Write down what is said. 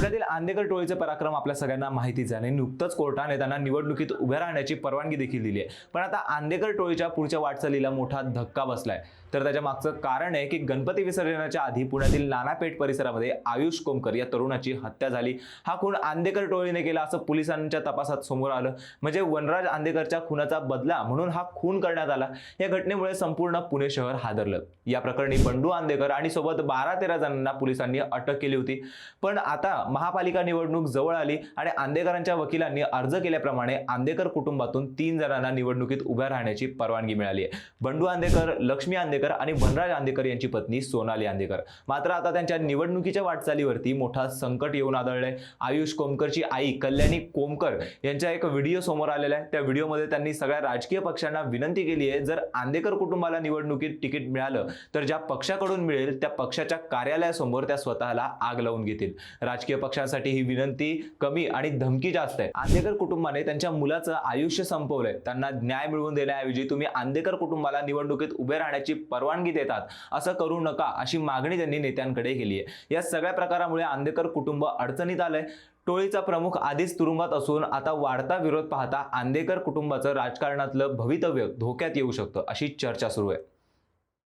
पुण्यातील आंदेकर टोळीचे पराक्रम आपल्या सगळ्यांना माहितीच आहे आणि नुकतंच कोर्टाने त्यांना निवडणुकीत उभे राहण्याची परवानगी देखील दिली आहे। पण आता आंदेकर टोळीच्या पुढच्या वाटचालीला मोठा धक्का बसलाय। तर त्याच्या मागचं कारण आहे की गणपती विसर्जनाच्या आधी पुण्यातील नानापेठ परिसरामध्ये आयुष कोमकर या तरुणाची हत्या झाली। हा खून आंदेकर टोळीने केला असं पोलिसांच्या तपासात समोर आलं। म्हणजे वनराज आंदेकरच्या खुनाचा बदला म्हणून हा खून करण्यात आला। या घटनेमुळे संपूर्ण पुणे शहर हादरलं। या प्रकरणी बंडू आंदेकर आणि सोबत 12-13 जणांना पोलिसांनी अटक केली होती। पण आता महापालिका निवडणूक जवळ आली आणि आंदेकरांच्या वकिलांनी अर्ज केल्याप्रमाणे आंदेकर कुटुंबातून 3 जणांना निवडणुकीत उभ्या राहण्याची परवानगी मिळाली आहे। बंडू आंदेकर, लक्ष्मी आंदेकर आणि वनराज आंदेकर यांची पत्नी सोनाली आंदेकर। मात्र आता त्यांच्या निवडणुकीच्या वाटचालीवरती मोठा संकट येऊन आदळलंय। आयुष कोमकरची आई कल्याणी कोमकर यांचा एक व्हिडिओ समोर आलेला आहे। त्या व्हिडिओमध्ये त्यांनी सगळ्या राजकीय पक्षांना विनंती केली आहे, जर आंदेकर कुटुंबाला निवडणुकीत तिकीट मिळालं तर ज्या पक्षाकडून मिळेल त्या पक्षाच्या कार्यालयासमोर त्या स्वतःला आग लावून घेतील। राजकीय पक्षांसाठी ही विनंती कमी आणि धमकी जास्त आहे। आंदेकर कुटुंबाने त्यांच्या मुलाचं आयुष्य संपवलंय। त्यांना न्याय मिळवून देण्याऐवजी तुम्ही आंदेकर कुटुंबाला निवडणुकीत उभे राहण्याची परवानगी देतात, असं करू नका अशी मागणी त्यांनी नेत्यांकडे केली आहे। या सगळ्या प्रकारामुळे आंदेकर कुटुंब अडचणीत आलंय। टोळीचा प्रमुख आधीच तुरुंगात असून आता वाढता विरोध पाहता आंदेकर कुटुंबाचं राजकारणातलं भवितव्य धोक्यात येऊ शकतं अशी चर्चा सुरू आहे।